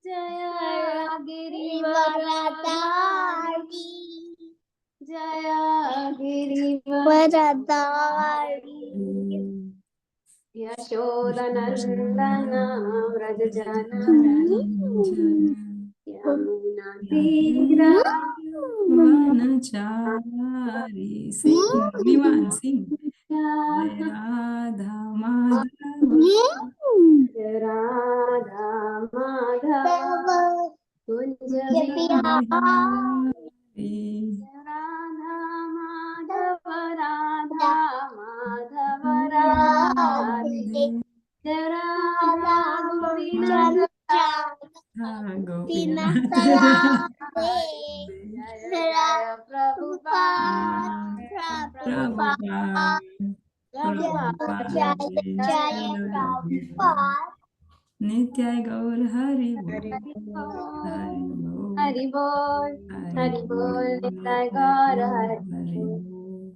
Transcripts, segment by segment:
Jaya Girivaradari, Jaya Girivaradari, Yashodanandana Vrajajana Yamuna Tira Vanachari. Sing, everyone, sing. Jai Radha Madhava, Radha Madhava Kunja Bihari. Radha Madhava Radha Madhava Radhe Radha Gopinath. Jaya Prabhupada Prabhupada. Nityai Gaur Hari Bol. Hari Bol, Hari Bol, Nitai Gaur Hari Bol.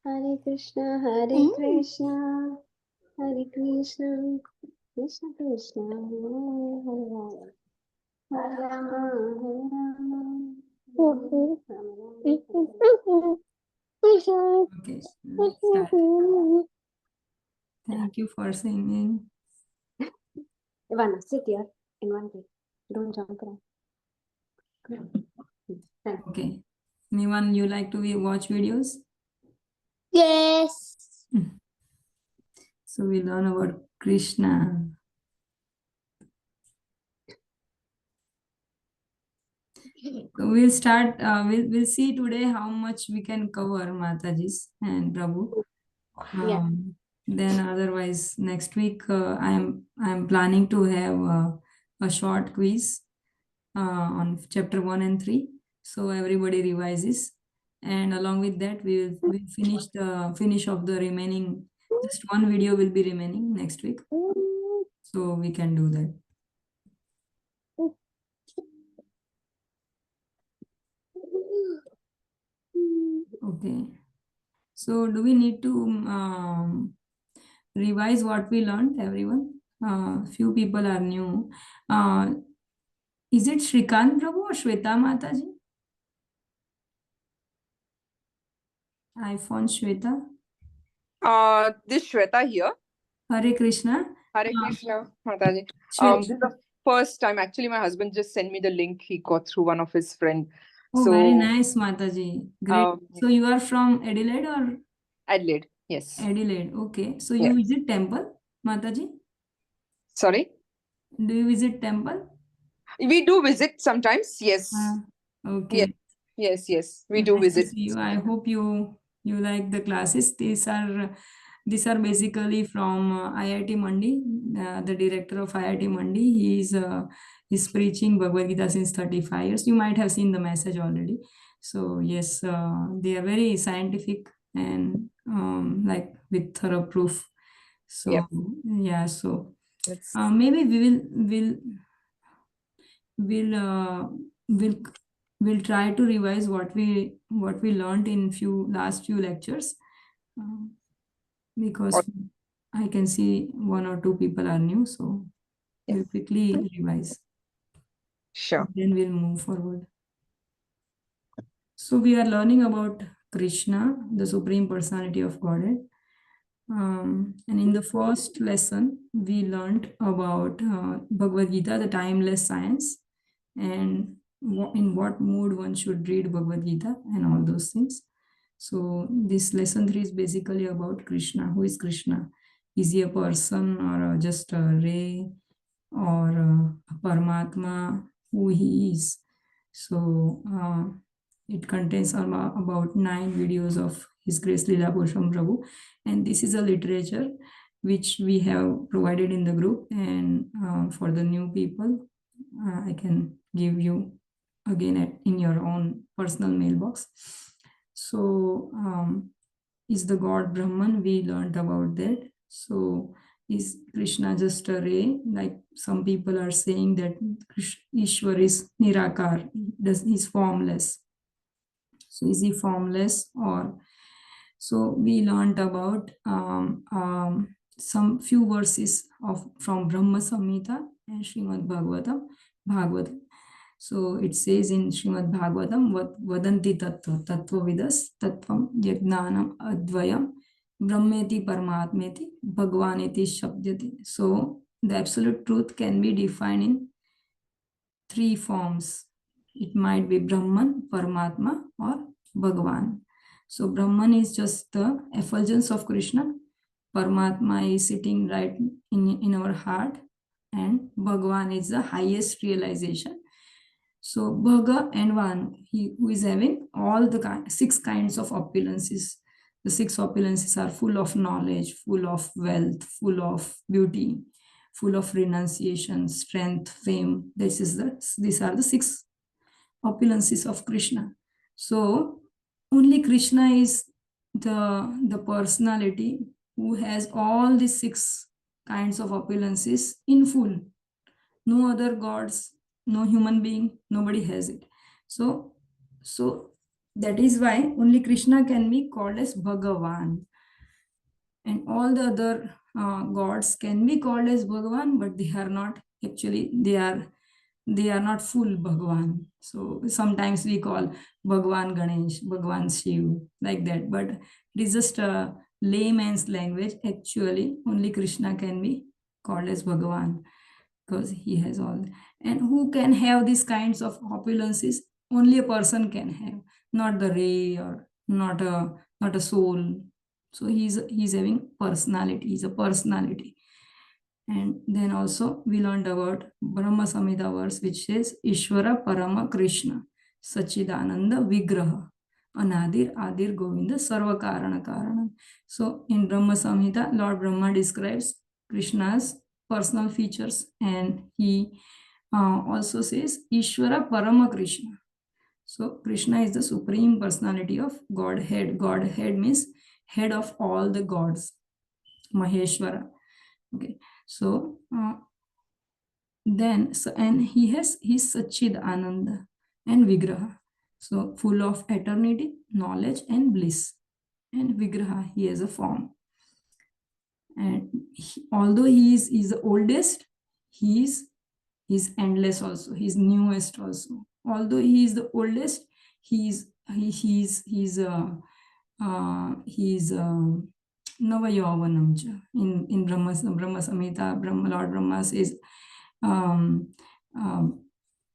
Hare Krishna, Hare Krishna, Hare Krishna, Krishna Krishna, Hare Hare, Hare Rama, Hare Rama, Hare Rama. Okay, let's start. Thank you for singing. Ivana, sit here in one place. Don't jump around. Okay. Anyone you like to watch videos? Yes. So we learn about Krishna. So we'll start. We'll see today how much we can cover, Mataji's and Prabhu. Yeah. Then otherwise next week I'm planning to have a short quiz on chapter 1 and 3. So everybody revises, and along with that we'll finish off the remaining. Just one video will be remaining next week, so we can do that. Okay. So do we need to revise what we learned, everyone? Few people are new. Is it Shrikant Prabhu or Shweta Mataji? iPhone Shweta. This Shweta here. Hare Krishna. Hare Krishna, Mataji. Shweta. This is the first time. Actually, my husband just sent me the link he got through one of his friends. Oh, so, very nice, Mataji. Great. So you are from Adelaide or? Adelaide, yes. Adelaide, okay. So you visit temple, Mataji? Sorry? Do you visit temple? We do visit sometimes, yes. Okay. Yes. We do Nice to visit. see you. I hope you like the classes. These are basically from IIT Mandi. The director of IIT Mandi, he's preaching Bhagavad Gita since 35 years. You might have seen the message already. So yes, they are very scientific and like with thorough proof. So yeah, so maybe we'll try to revise what we learned in last few lectures, because I can see one or two people are new, so we'll quickly revise. Sure. Then we'll move forward. So we are learning about Krishna, the Supreme Personality of Godhead. And in the first lesson, we learned about Bhagavad Gita, the timeless science, and in what mood one should read Bhagavad Gita and all those things. So this lesson 3 is basically about Krishna. Who is Krishna? Is he a person or just a ray or a Paramatma? Who he is? So it contains about 9 videos of His Grace Leela Purusham Prabhu, and this is a literature which we have provided in the group, and for the new people, I can give you again in your own personal mailbox. So is the God Brahman? We learned about that. So is Krishna just a ray? Like some people are saying that Ishwar is Nirakar, he's formless. So is he formless or? So we learned about some few verses from Brahma Samhita and Srimad Bhagavatam. So it says in Srimad Bhagavatam, Vadanti Tattva Vidas Tattvam Yagnanam Advayam Brahmeti Paramatmeti Bhagwaneti Shabdyati. So the absolute truth can be defined in three forms. It might be Brahman, Paramatma, or Bhagavan. So Brahman is just the effulgence of Krishna. Paramatma is sitting right in our heart, and Bhagavan is the highest realization. So Bhaga and Van, he who is having all the six kinds of opulences. The six opulences are full of knowledge, full of wealth, full of beauty, full of renunciation, strength, fame. These are the six opulences of Krishna. So only Krishna is the personality who has all these six kinds of opulences in full. No other gods, no human being, nobody has it. So that is why only Krishna can be called as Bhagavan, and all the other gods can be called as Bhagavan, but they are not actually. They are not full Bhagavan. So sometimes we call Bhagavan Ganesh, Bhagavan Shiv, like that. But it is just a layman's language. Actually, only Krishna can be called as Bhagavan, because he has all. And who can have these kinds of opulences? Only a person can have, not the ray, or not a soul. So he's having personality. He's a personality. And then also we learned about Brahma Samhita verse, which says Ishvara Parama Krishna Sachidananda Vigraha Anadir Adir Govinda Sarva Karana Karana. So in Brahma Samhita, Lord Brahma describes Krishna's personal features, and he also says Ishvara Parama Krishna. So Krishna is the supreme personality of Godhead. Godhead means head of all the gods, Maheshwara. Okay, so and he has his Sachid Ananda and Vigraha. So full of eternity, knowledge, and bliss. And Vigraha, he has a form. And although he is the oldest, he's endless also. He's newest also. Although he is the oldest, he's Navayavanam cha. In Brahma Samhita, Lord Brahma says Adyam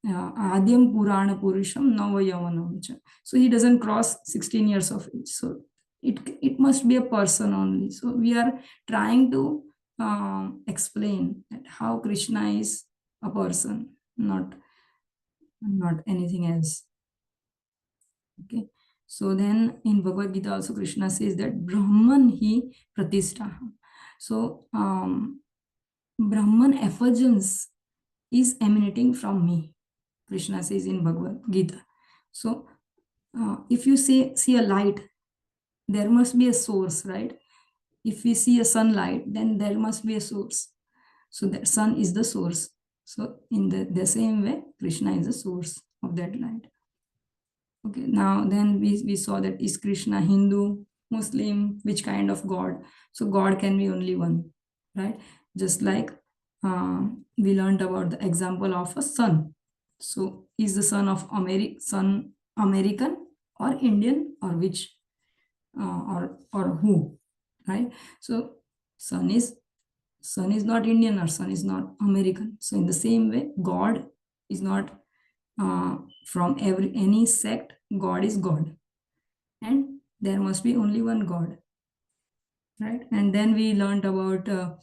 Purana Purusham Navayavanam cha. So he doesn't cross 16 years of age. So it must be a person only. So we are trying to explain that how Krishna is a person, not anything else. Okay. So then in Bhagavad Gita also Krishna says that Brahman hi pratishtha. So Brahman effulgence is emanating from me, Krishna says in Bhagavad Gita. So if you see a light, there must be a source, right? If we see a sunlight, then there must be a source. So the sun is the source. So in the same way, Krishna is the source of that light. Okay, now then we saw that is Krishna Hindu, Muslim, which kind of God? So God can be only one, right? Just like we learned about the example of a sun. So is the son of sun American or Indian, or which or who, right? So sun is not Indian, or sun is not American. So in the same way, God is not from any sect. God is God, and there must be only one God, right? And then we learned about a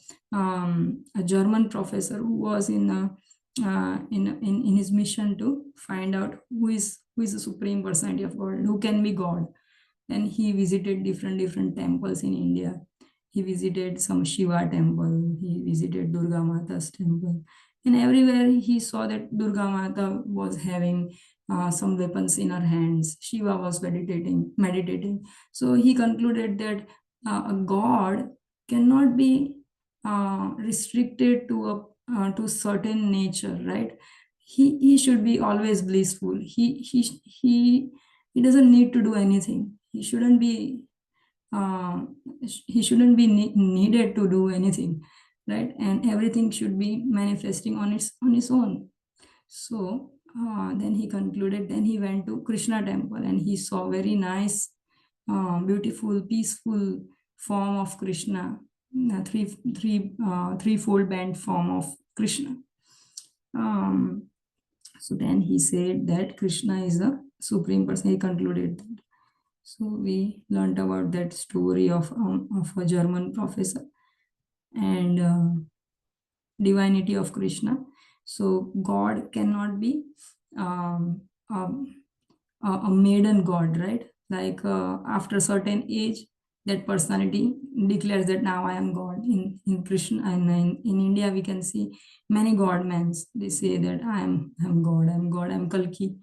German professor who was in his mission to find out who is the supreme personality of God, who can be God. And he visited different temples in India. He visited some Shiva temple. He visited Durga Mata's temple. And everywhere he saw that Durga Mata was having some weapons in her hands. Shiva was meditating. So he concluded that a God cannot be restricted to to certain nature, right? He should be always blissful. He doesn't need to do anything. He shouldn't be he shouldn't be needed to do anything, right? And everything should be manifesting on its own. So then he concluded, then he went to Krishna temple and he saw very nice, beautiful, peaceful form of Krishna, threefold band form of Krishna. So then he said that Krishna is the supreme person. He concluded that. So we learned about that story of a German professor and divinity of Krishna. So God cannot be um, a maiden god, right? Like after a certain age, that personality declares that now I am God. In Krishna and in India, we can see many godmans. They say that I'm God, I'm Kalki,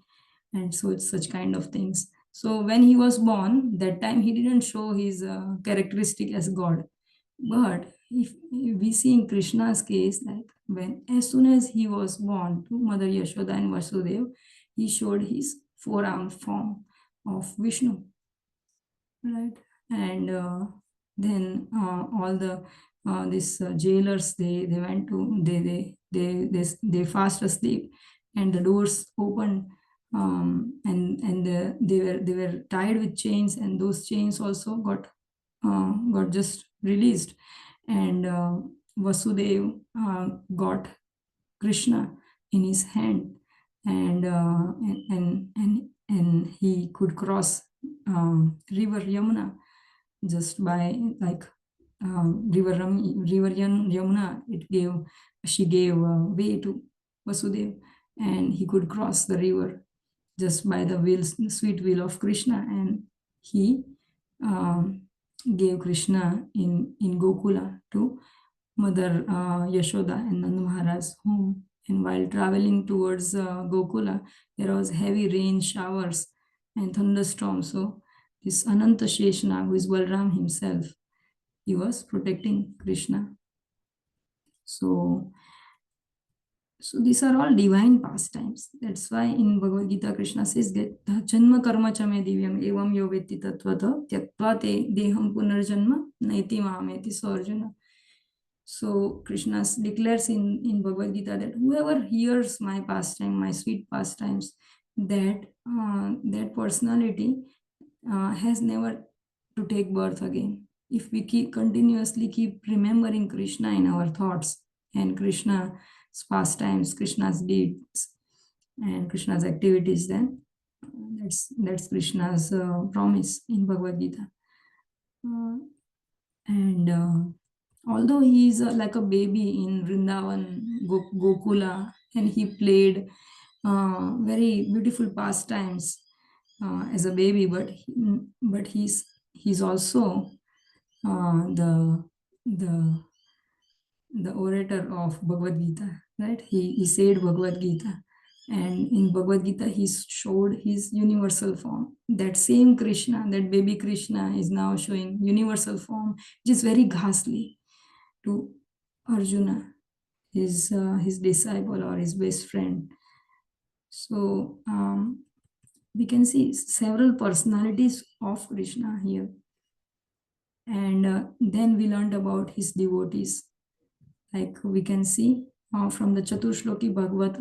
and so it's such kind of things. So when he was born, that time he didn't show his characteristic as God. But if we see in Krishna's case, like when as soon as he was born to Mother Yashoda and Vasudeva, he showed his four-armed form of Vishnu, right? And then all the these jailers, they went to they fast asleep, and the doors opened, and they were tied with chains, and those chains also got just released, and Vasudev got Krishna in his hand, and he could cross river Yamuna just by like Yamuna. She gave way to Vasudev, and he could cross the river just by the sweet will of Krishna, and he gave Krishna in Gokula to Mother Yashoda and Nanda Maharaj's home. And while traveling towards Gokula, there was heavy rain showers and thunderstorms. So this Ananta Sheshana, who is Balram himself, he was protecting Krishna. So these are all divine pastimes. That's why in Bhagavad Gita, Krishna says, Janma karma chame divyam evam yo vetti tattvata tyaktva te deham punarjanma naiti mameti so Arjuna. So Krishna declares in Bhagavad Gita that whoever hears my pastime, my sweet pastimes, that personality has never to take birth again. If we continuously keep remembering Krishna in our thoughts and Krishna's pastimes, Krishna's deeds, and Krishna's activities, then that's Krishna's promise in Bhagavad Gita. And although he is like a baby in Vrindavan, Gokula, and he played very beautiful pastimes as a baby, but he's also the orator of Bhagavad Gita, right? He said Bhagavad Gita, and in Bhagavad Gita he showed his universal form. That same Krishna, that baby Krishna, is now showing universal form, which is very ghastly to Arjuna, his disciple or his best friend. So we can see several personalities of Krishna here. And then we learned about his devotees. Like we can see from the Chaturshloki Bhagavad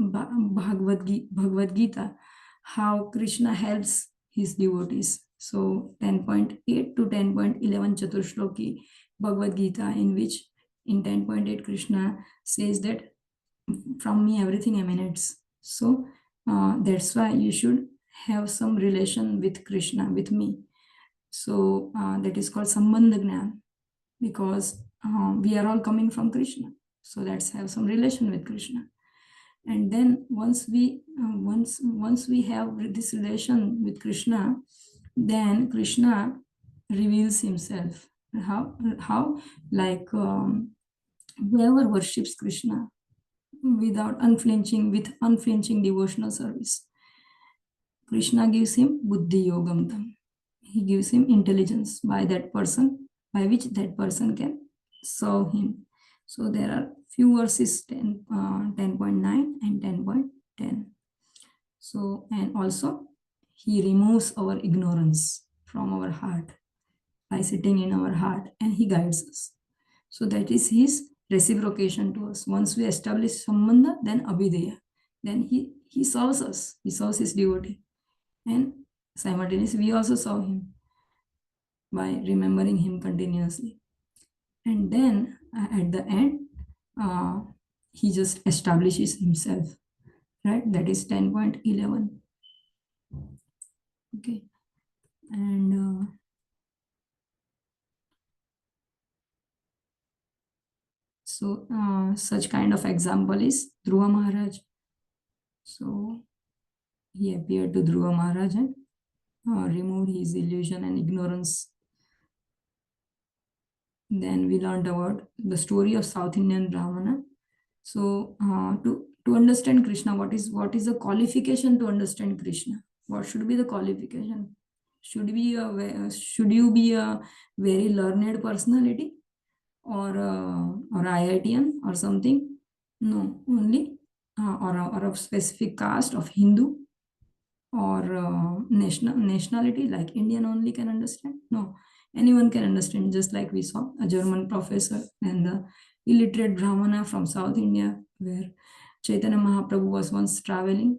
Gita, how Krishna helps his devotees. So 10.8 to 10.11 Chaturshloki Bhagavad Gita, in which in 10.8 Krishna says that from me everything emanates. So that's why you should have some relation with Krishna, with me. So that is called Sambandha Gnan, because we are all coming from Krishna. So let's have some relation with Krishna. And then once we have this relation with Krishna, then Krishna reveals himself. How? Like whoever worships Krishna with unflinching devotional service, Krishna gives him buddhi yogam tam. He gives him intelligence by which that person can serve him. So there are few verses, 10.9 and 10.10. So, and also he removes our ignorance from our heart. by sitting in our heart, and he guides us. So that is his reciprocation to us. Once we establish sambandha, then abhideya. Then he serves us. He serves his devotee. And simultaneously, we also serve him by remembering him continuously. And then at the end, he just establishes himself, right? That is 10.11. Okay. And so such kind of example is Dhruva Maharaj. So he appeared to Dhruva Maharaj and removed his illusion and ignorance. Then we learned about the story of South Indian Brahmana. So to understand Krishna, what is the qualification to understand Krishna? What should be the qualification? Should you be a very learned personality, or IITian or something? No, only or of specific caste of Hindu, or nationality like Indian only can understand? No, anyone can understand. Just like we saw a German professor and the illiterate Brahmana from South India, where Chaitanya Mahaprabhu was once traveling.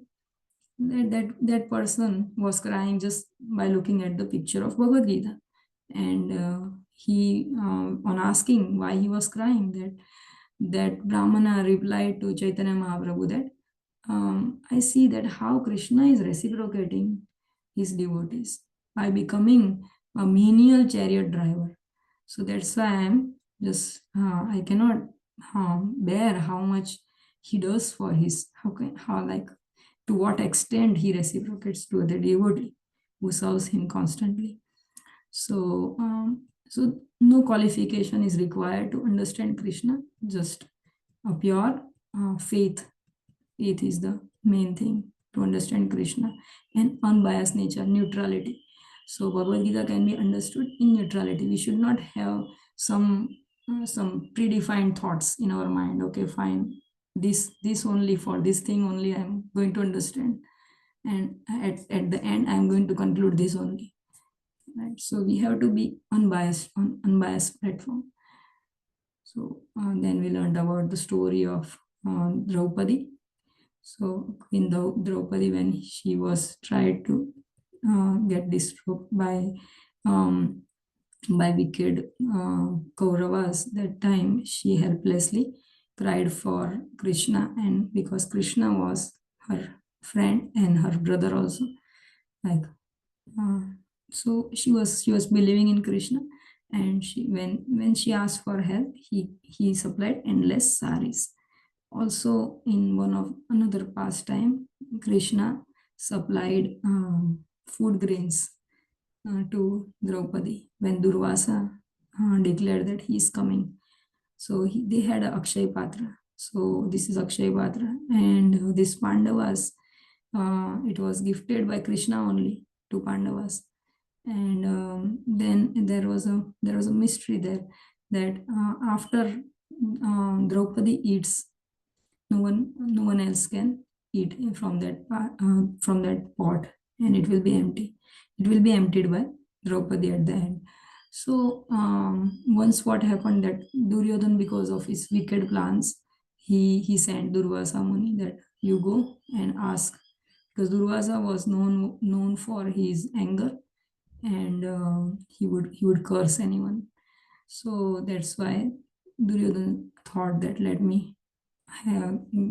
That person was crying just by looking at the picture of Bhagavad Gita, and he on asking why he was crying, that Brahmana replied to Chaitanya Mahaprabhu that I see that how Krishna is reciprocating his devotees by becoming a menial chariot driver. So that's why I cannot bear how much he does for his, to what extent he reciprocates to the devotee who serves him constantly. So, so no qualification is required to understand Krishna, just a pure faith. Faith is the main thing to understand Krishna, and unbiased nature, neutrality. So Bhagavad Gita can be understood in neutrality. We should not have some predefined thoughts in our mind. Okay, fine. This only, for this thing only I'm going to understand, and at the end I'm going to conclude this only. Right. So we have to be unbiased on unbiased platform. So then we learned about the story of Draupadi. So Queen Draupadi, when she was tried to get destroyed by wicked Kauravas, that time she helplessly cried for Krishna, and because Krishna was her friend and her brother also, like so she was believing in Krishna, and she when she asked for help, he supplied endless saris. Also, in one of another pastime, Krishna supplied food grains to Draupadi when Durvasa declared that he is coming. So they had a Akshay Patra. So this is Akshay Patra, and this Pandavas, it was gifted by Krishna only to Pandavas. And then there was a mystery there, that after Draupadi eats, no one else can eat from that pot, and it will be empty. It will be emptied by Draupadi at the end. So once what happened, that Duryodhan, because of his wicked plans, he sent Durvasa Muni that you go and ask, because Durvasa was known for his anger, and he would curse anyone. So that's why Duryodhan thought that let me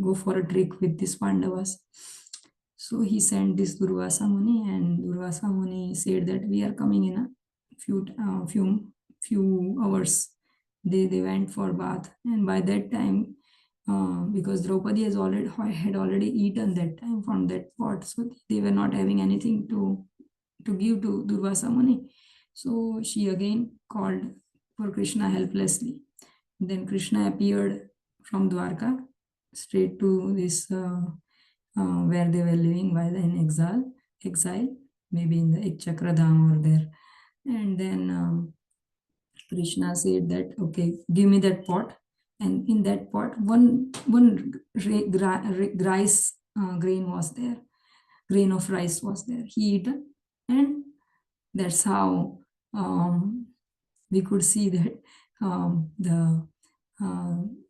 go for a trick with these Pandavas. So he sent this Durvasa Muni, and Durvasa Muni said that we are coming in a few hours. They went for bath, and by that time, because Draupadi had already eaten that time from that pot, so they were not having anything to give to Durvasa Muni. So she again called for Krishna helplessly. Then Krishna appeared from Dwarka straight to this where they were living while in exile, maybe in the Chakradham or there. And then Krishna said that, okay, give me that pot. And in that pot, one rice grain was there. Grain of rice was there. He eaten, and that's how we could see that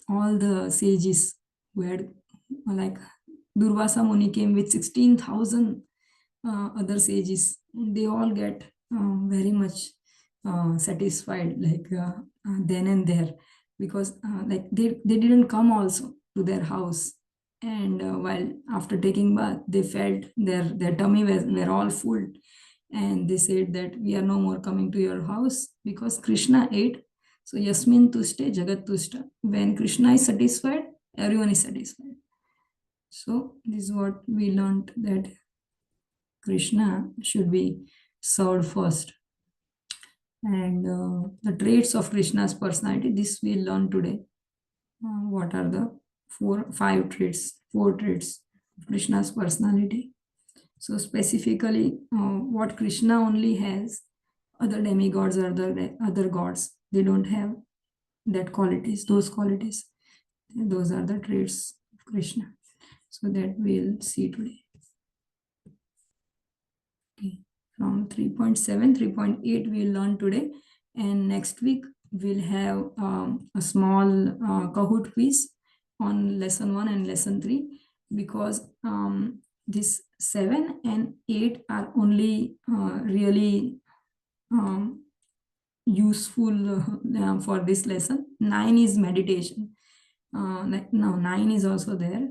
all the sages who had, like Durvasa Muni came with 16,000 other sages. They all get very much satisfied, like then and there, because like they didn't come also to their house, and while after taking bath they felt their tummy were all full, and they said that we are no more coming to your house because Krishna ate. So yasmin tushte jagat tushta. When Krishna is satisfied, everyone is satisfied. So this is what we learned, that Krishna should be served first. And the traits of Krishna's personality, this we learn today. What are the four traits of Krishna's personality? So specifically, what Krishna only has, other demigods or other gods, they don't have that qualities, those qualities. Those are the traits of Krishna. So that we'll see today. Okay. From 3.7, 3.8 we'll learn today. And next week we'll have a small Kahoot quiz on lesson 1 and lesson 3, because this 7 and 8 are only really useful for this lesson. 9 is meditation. Like now 9 is also there.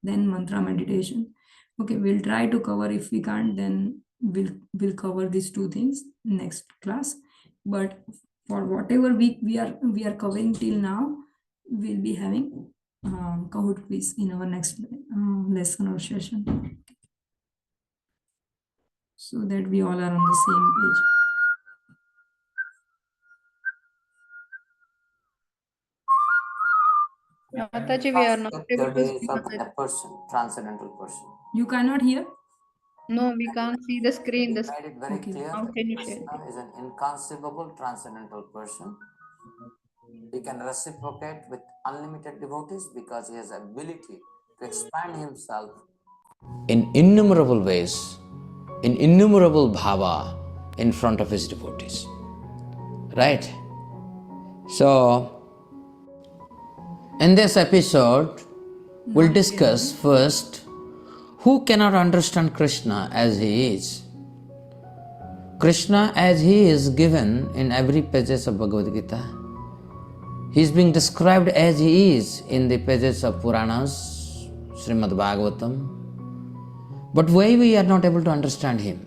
Then mantra meditation. Okay, we'll try to cover. If we can't, then we'll cover these two things next class. But for whatever week we are covering till now, we'll be having Kahoot quiz in our next lesson or session, so that we all are on the same page. Mataji, we are not able to Third see is of Mataji. a person, transcendental person. You cannot hear? No, we can't see the screen. He The made it very Okay. clear How that can you share Krishna is an inconceivable transcendental person. He can reciprocate with unlimited devotees because he has the ability to expand himself in innumerable ways, in innumerable bhava in front of his devotees. Right? So, in this episode, we'll discuss first who cannot understand Krishna as he is. Krishna as he is given in every pages of Bhagavad Gita. He is being described as he is in the pages of Puranas, Srimad Bhagavatam. But why we are not able to understand him?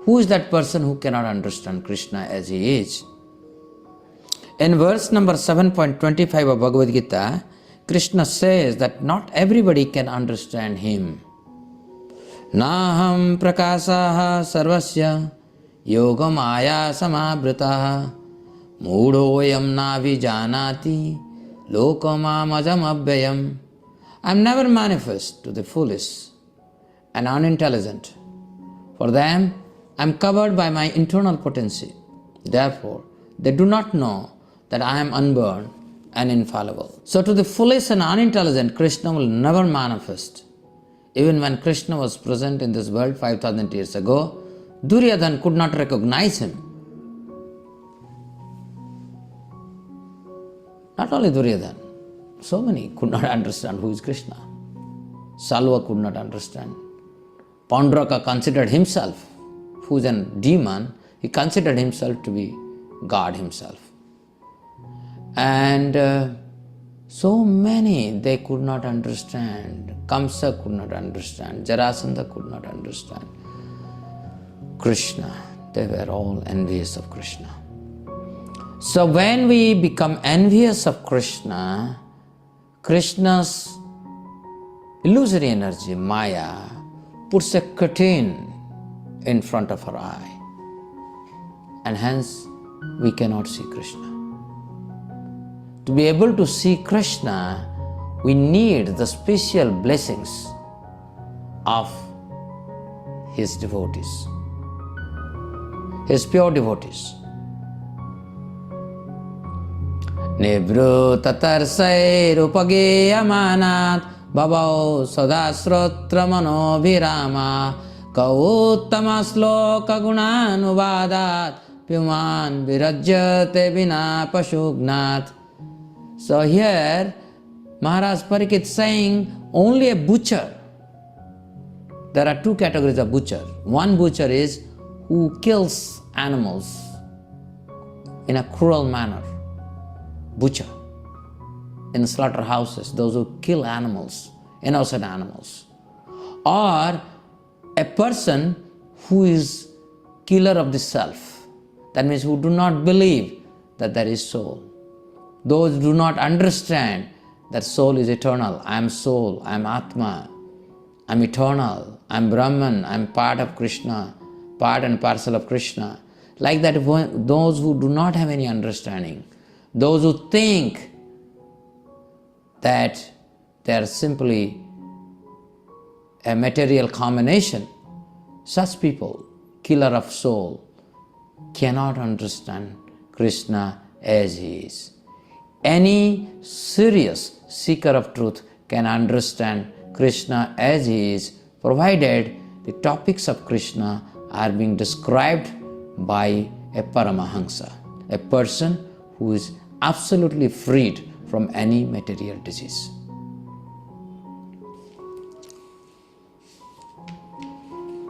Who is that person who cannot understand Krishna as he is? In verse number 7.25 of Bhagavad Gita, Krishna says that not everybody can understand him. Naham prakasaha sarvasya yogam aya samabritaha mudhoyam navi janati lokamamajam abhyayam. I am never manifest to the foolish and unintelligent. For them, I am covered by my internal potency. Therefore, they do not know that I am unborn and infallible. So to the foolish and unintelligent, Krishna will never manifest. Even when Krishna was present in this world 5,000 years ago, Duryodhana could not recognize him. Not only Duryodhana, so many could not understand who is Krishna. Salva could not understand. Panduraka considered himself, who is a demon, he considered himself to be God himself. And so many they could not understand. Kamsa could not understand. Jarasandha could not understand Krishna. They were all envious of Krishna. So when we become envious of Krishna, Krishna's illusory energy, Maya, puts a curtain in front of our eye. And hence, we cannot see Krishna. To be able to see Krishna, we need the special blessings of his devotees, his pure devotees. Nivrutattarsairupagyamanat bhavau sadasrotra manobhirama kauttama sloka gunanuvadat Puman virajyate vina pashugnat. So here Maharaj Parikshit saying only a butcher. There are two categories of butcher. One butcher is who kills animals in a cruel manner. Butcher. In slaughterhouses, those who kill animals, innocent animals. Or a person who is killer of the self. That means who do not believe that there is soul. Those who do not understand that soul is eternal. I am soul, I am Atma, I am eternal, I am Brahman, I am part of Krishna, part and parcel of Krishna. Like that, those who do not have any understanding, those who think that they are simply a material combination, such people, killer of soul, cannot understand Krishna as he is. Any serious seeker of truth can understand Krishna as he is, provided the topics of Krishna are being described by a Paramahansa, a person who is absolutely freed from any material disease.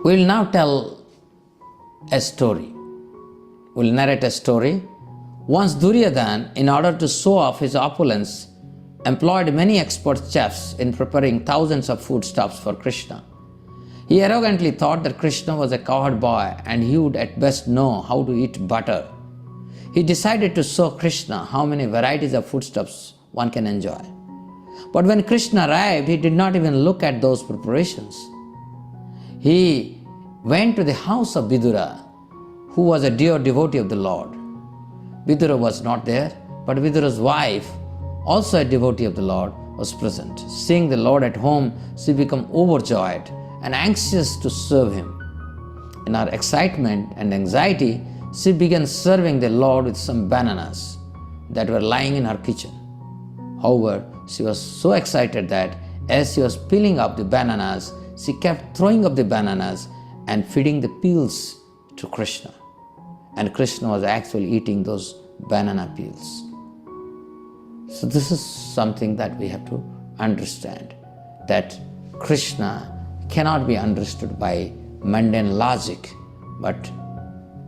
We will now tell a story. We will narrate a story. Once Duryodhana, in order to show off his opulence, employed many expert chefs in preparing thousands of foodstuffs for Krishna. He arrogantly thought that Krishna was a cowherd boy and he would at best know how to eat butter. He decided to show Krishna how many varieties of foodstuffs one can enjoy. But when Krishna arrived, he did not even look at those preparations. He went to the house of Vidura, who was a dear devotee of the Lord. Vidura was not there, but Vidura's wife, also a devotee of the Lord, was present. Seeing the Lord at home, she became overjoyed and anxious to serve him. In her excitement and anxiety, she began serving the Lord with some bananas that were lying in her kitchen. However, she was so excited that as she was peeling up the bananas, she kept throwing up the bananas and feeding the peels to Krishna. And Krishna was actually eating those banana peels. So this is something that we have to understand, that Krishna cannot be understood by mundane logic, but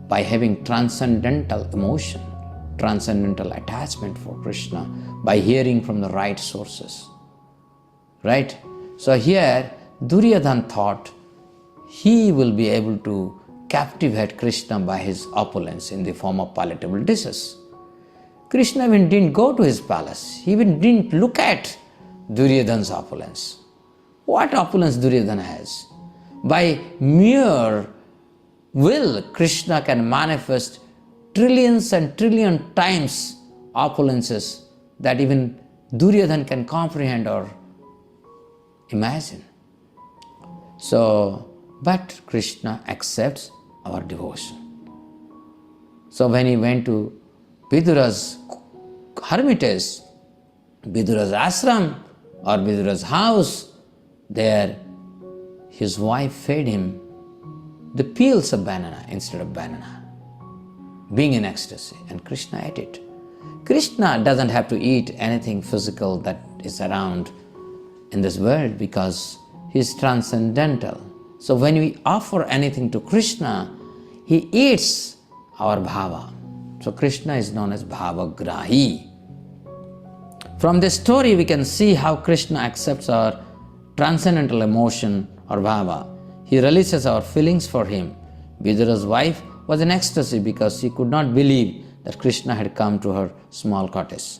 by having transcendental emotion, transcendental attachment for Krishna, by hearing from the right sources. Right? So here, Duryodhana thought he will be able to captivate Krishna by his opulence in the form of palatable dishes. Krishna even didn't go to his palace. He even didn't look at Duryodhana's opulence. What opulence Duryodhana has? By mere will, Krishna can manifest trillions and trillion times opulences that even Duryodhana can comprehend or imagine. So, but Krishna accepts our devotion. So when he went to Vidura's hermitage, Vidura's ashram or Vidura's house, there his wife fed him the peels of banana instead of banana, being in ecstasy, and Krishna ate it. Krishna doesn't have to eat anything physical that is around in this world because he is transcendental. So when we offer anything to Krishna, he eats our bhava. So Krishna is known as bhavagrahi. From this story we can see how Krishna accepts our transcendental emotion or bhava. He releases our feelings for him. Vidura's wife was in ecstasy because she could not believe that Krishna had come to her small cottage.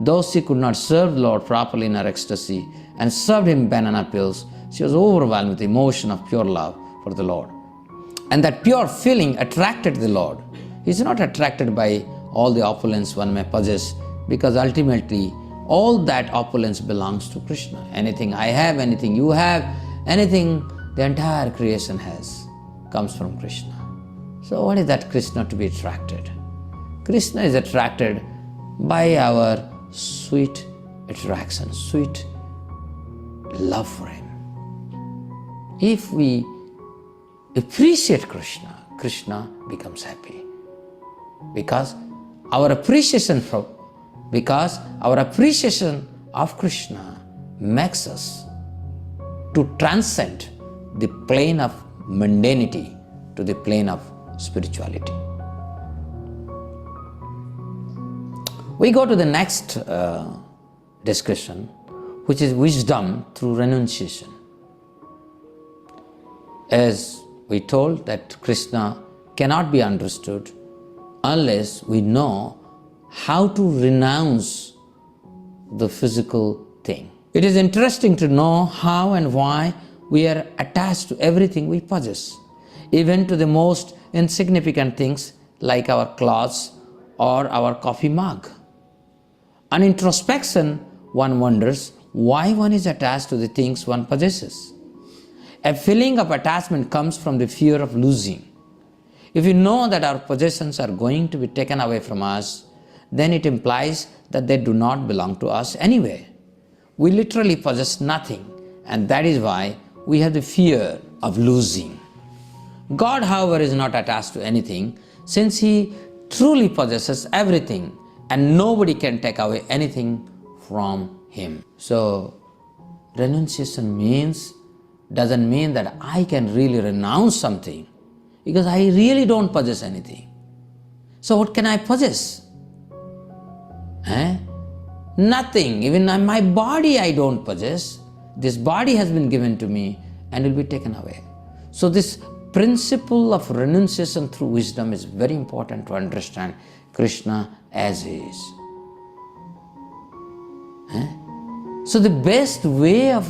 Though she could not serve the Lord properly in her ecstasy and served him banana peels, she was overwhelmed with the emotion of pure love for the Lord. And that pure feeling attracted the Lord. He is not attracted by all the opulence one may possess, because ultimately all that opulence belongs to Krishna. Anything I have, anything you have, anything the entire creation has, comes from Krishna. So what is that Krishna to be attracted? Krishna is attracted by our sweet attraction, sweet love for him. If we appreciate Krishna, Krishna becomes happy. Because our appreciation of Krishna makes us to transcend the plane of mundanity to the plane of spirituality. We go to the next discussion, which is wisdom through renunciation. As we told that Krishna cannot be understood unless we know how to renounce the physical thing. It is interesting to know how and why we are attached to everything we possess, even to the most insignificant things like our clothes or our coffee mug. On introspection, one wonders why one is attached to the things one possesses. A feeling of attachment comes from the fear of losing. If we know that our possessions are going to be taken away from us, then it implies that they do not belong to us anyway. We literally possess nothing, and that is why we have the fear of losing. God, however, is not attached to anything, since He truly possesses everything, and nobody can take away anything from Him. So, renunciation doesn't mean that I can really renounce something, because I really don't possess anything. So what can I possess? Nothing. Even my body I don't possess. This body has been given to me and will be taken away. So this principle of renunciation through wisdom is very important to understand Krishna as He is. So the best way of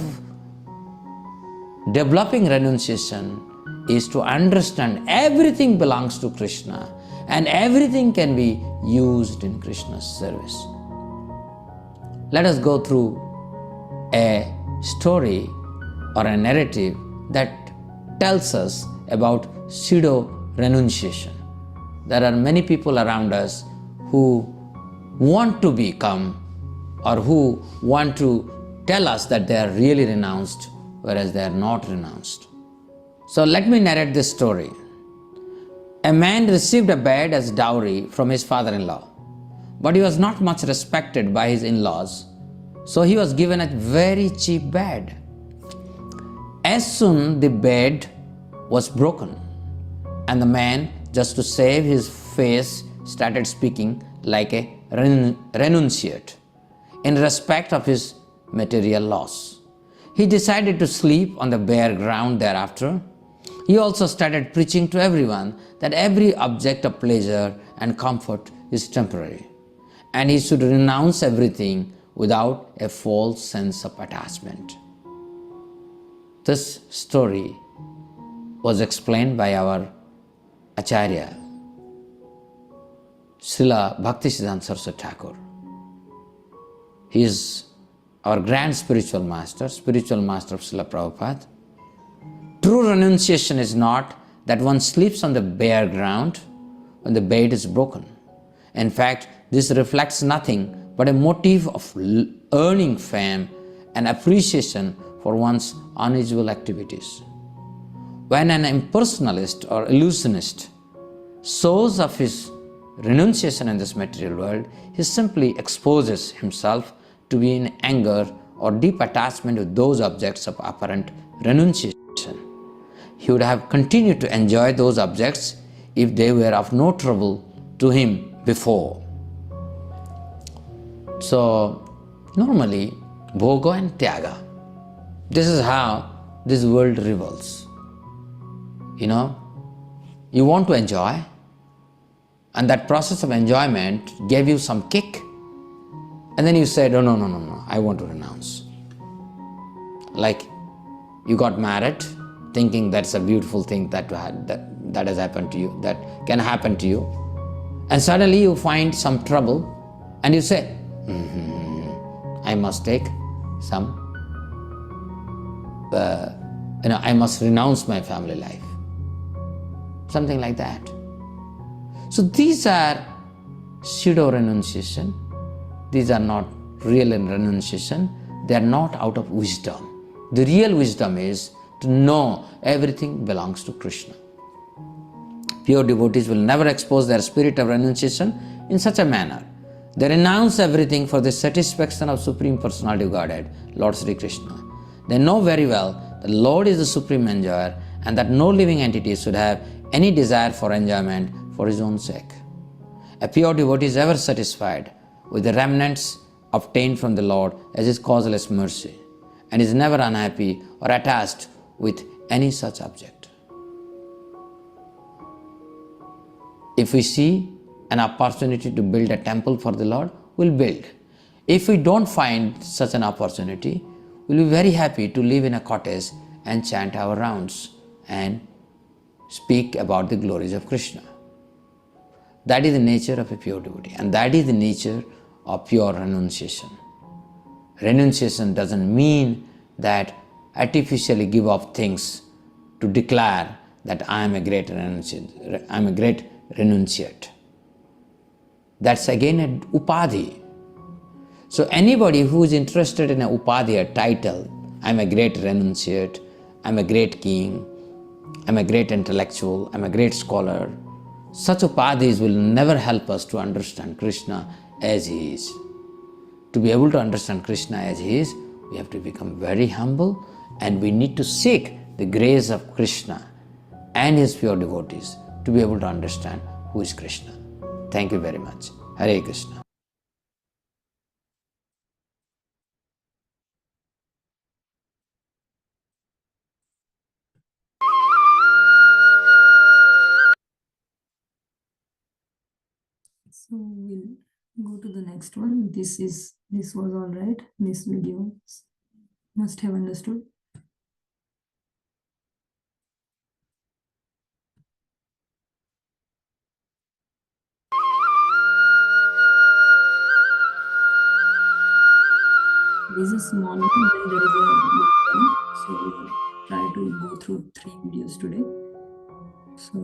developing renunciation is to understand everything belongs to Krishna and everything can be used in Krishna's service. Let us go through a story or a narrative that tells us about pseudo-renunciation. There are many people around us who want to become or who want to tell us that they are really renounced, whereas they are not renounced. So let me narrate this story. A man received a bed as dowry from his father-in-law, but he was not much respected by his in-laws, so he was given a very cheap bed. As soon the bed was broken, and the man, just to save his face, started speaking like a renunciate in respect of his material loss. He decided to sleep on the bare ground thereafter. He also started preaching to everyone that every object of pleasure and comfort is temporary, and he should renounce everything without a false sense of attachment. This story was explained by our Acharya, Srila Bhaktisiddhanta Saraswati Thakur. He is our grand spiritual master of Srila Prabhupada. True renunciation is not that one sleeps on the bare ground when the bed is broken. In fact, this reflects nothing but a motive of earning fame and appreciation for one's unusual activities. When an impersonalist or illusionist shows of his renunciation in this material world, he simply exposes himself to be in anger or deep attachment with those objects of apparent renunciation. He would have continued to enjoy those objects if they were of no trouble to him before. So, normally, bhoga and tyaga, this is how this world revolves. You want to enjoy, and that process of enjoyment gave you some kick, and then you said, oh, no, I want to renounce. Like, you got married, thinking that's a beautiful thing that has happened to you, that can happen to you. And suddenly you find some trouble and you say, I must take some, I must renounce my family life. Something like that. So these are pseudo-renunciation. These are not real renunciation. They are not out of wisdom. The real wisdom is to know everything belongs to Krishna. Pure devotees will never expose their spirit of renunciation in such a manner. They renounce everything for the satisfaction of Supreme Personality of Godhead, Lord Sri Krishna. They know very well that Lord is the supreme enjoyer and that no living entity should have any desire for enjoyment for his own sake. A pure devotee is ever satisfied with the remnants obtained from the Lord as his causeless mercy and is never unhappy or attached with any such object. If we see an opportunity to build a temple for the Lord, we'll build. If we don't find such an opportunity, we'll be very happy to live in a cottage and chant our rounds and speak about the glories of Krishna. That is the nature of a pure devotee, and that is the nature of pure renunciation. Renunciation doesn't mean that artificially give up things to declare that I am a great renunciate. That's again an upadhi. So anybody who is interested in a upadhi, a title, I'm a great renunciate, I'm a great king, I'm a great intellectual, I'm a great scholar, such upadhis will never help us to understand Krishna as he is. To be able to understand Krishna as he is, we have to become very humble and we need to seek the grace of Krishna and his pure devotees to be able to understand who is Krishna. Thank you very much. Hare Krishna. So we'll go to the next one. This was all right. This video must have understood. This is a small one, then there is a big one. So we'll try to go through 3 videos today. So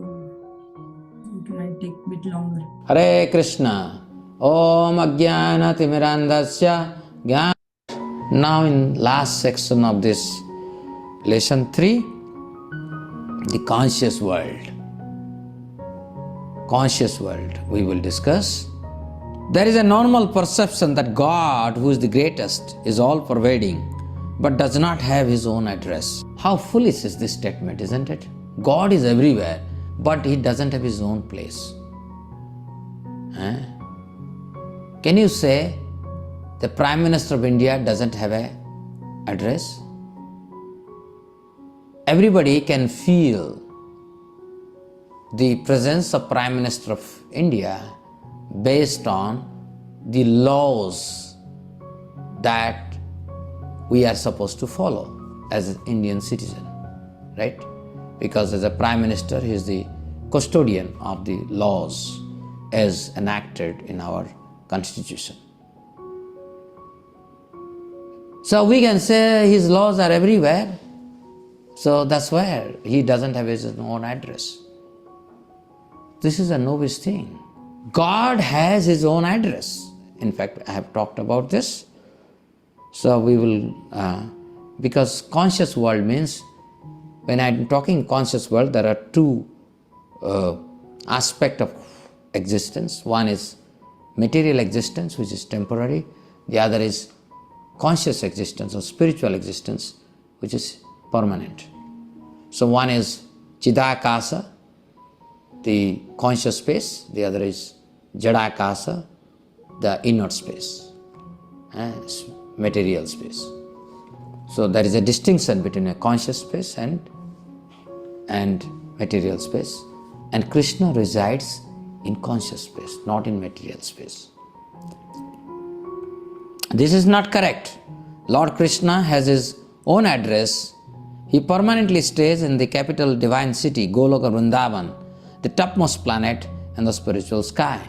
it might take a bit longer. Hare Krishna. Om Ajnana Timirandasya Jnana. Now in last section of this lesson 3, the conscious world. Conscious world we will discuss. There is a normal perception that God, who is the greatest, is all-pervading, but does not have his own address. How foolish is this statement, isn't it? God is everywhere, but he doesn't have his own place. Can you say the Prime Minister of India doesn't have an address? Everybody can feel the presence of Prime Minister of India based on the laws that we are supposed to follow as an Indian citizen, right? Because as a Prime Minister, he is the custodian of the laws as enacted in our Constitution. So we can say his laws are everywhere, so that's where he doesn't have his own address. This is a novice thing. God has his own address. In fact, I have talked about this. So we will, because conscious world means, when I am talking conscious world, there are 2 aspects of existence. One is material existence, which is temporary. The other is conscious existence or spiritual existence, which is permanent. So one is Chidakasa, the conscious space. The other is Jadakasa, the inert space, material space. So there is a distinction between a conscious space and material space. And Krishna resides in conscious space, not in material space. This is not correct. Lord Krishna has his own address. He permanently stays in the capital divine city, Goloka Vrindavan, the topmost planet in the spiritual sky.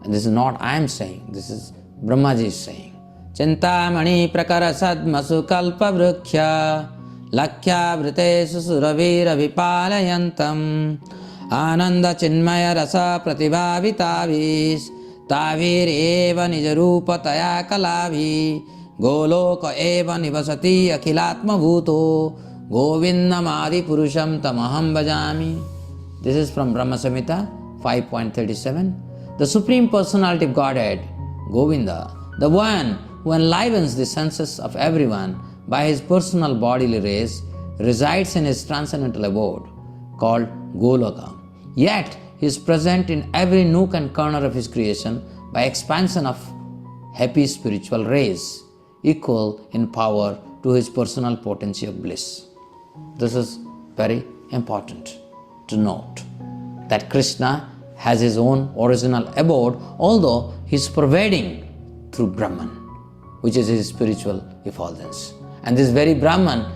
And this is not I am saying, this is Brahmaji is saying. Chintamani prakara sadmasu kalpa vrukya lakya vritesu suravira vipalayantam ananda chinmaya rasa pratibhavitavis tavir eva nijarupataya kalavi goloka eva nivasati akhilatma bhuto govindamadi purusham tamaham bhajami. This is from Brahma Samhita 5.37. The Supreme Personality of Godhead, Govinda, the one who enlivens the senses of everyone by his personal bodily rays, resides in his transcendental abode called Goloka. Yet he is present in every nook and corner of his creation by expansion of happy spiritual rays, equal in power to his personal potency of bliss. This is very important to note, that Krishna has his own original abode, although he is pervading through Brahman, which is his spiritual effulgence. And this very Brahman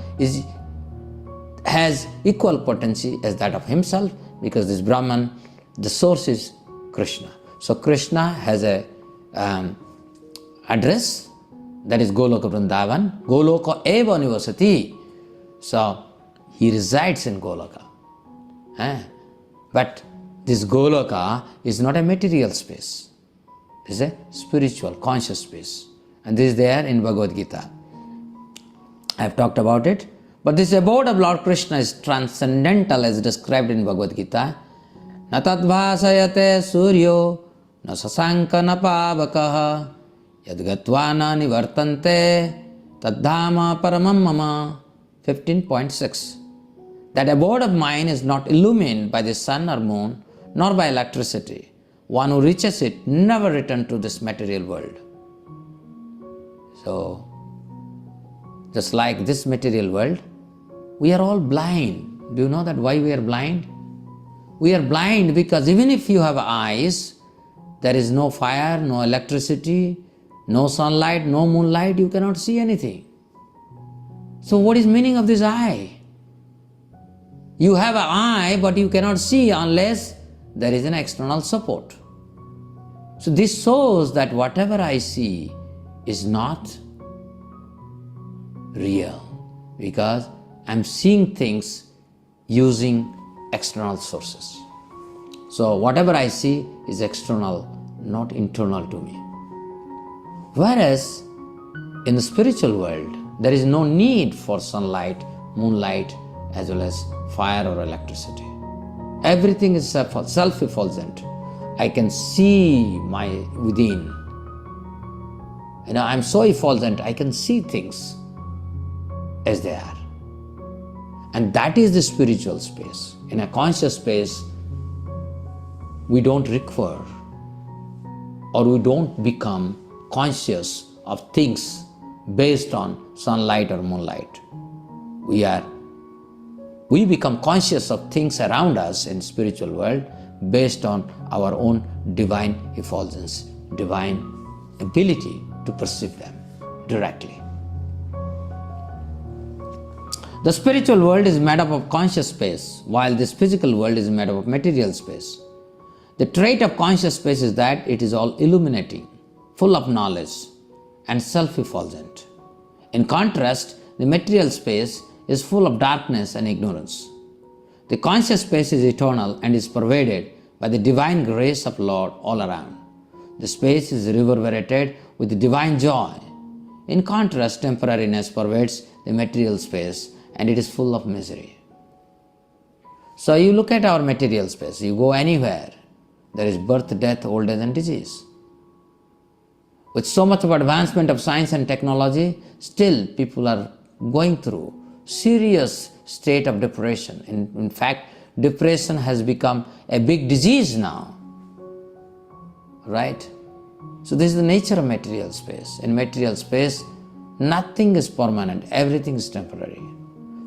has equal potency as that of himself, because this Brahman, the source is Krishna. So Krishna has a address, that is Goloka Vrindavan, Goloka eva nivasati. So he resides in Goloka. But this Goloka is not a material space. It is a spiritual, conscious space. And this is there in Bhagavad Gita. I have talked about it. But this abode of Lord Krishna is transcendental as described in Bhagavad Gita. Na tadbhasayate suryo, na sasanka na pavakaha, yadgatva na nivartante, tadhama paramam mama. 15.6. That abode of mine is not illumined by the sun or moon, nor by electricity. One who reaches it never returns to this material world. So, just like this material world, we are all blind. Do you know that why we are blind? We are blind because even if you have eyes, there is no fire, no electricity, no sunlight, no moonlight, you cannot see anything. So what is meaning of this eye? You have an eye, but you cannot see unless there is an external support. So this shows that whatever I see is not real, because I'm seeing things using external sources. So whatever I see is external, not internal to me. Whereas in the spiritual world, there is no need for sunlight, moonlight, as well as fire or electricity. Everything is self-effulgent. I can see my within. I'm so effulgent, I can see things as they are. And that is the spiritual space. In a conscious space, we don't require or we don't become conscious of things based on sunlight or moonlight. We become conscious of things around us in spiritual world based on our own divine effulgence, divine ability to perceive them directly. The spiritual world is made up of conscious space, while this physical world is made up of material space. The trait of conscious space is that it is all illuminating, full of knowledge, and self-effulgent. In contrast, the material space is full of darkness and ignorance. The conscious space is eternal and is pervaded by the divine grace of Lord all around. The space is reverberated with the divine joy. In contrast, temporariness pervades the material space and it is full of misery. So you look at our material space, you go anywhere, there is birth, death, old age and disease. With so much of advancement of science and technology, still people are going through serious state of depression. In fact, depression has become a big disease now. Right? So this is the nature of material space. In material space, nothing is permanent, everything is temporary.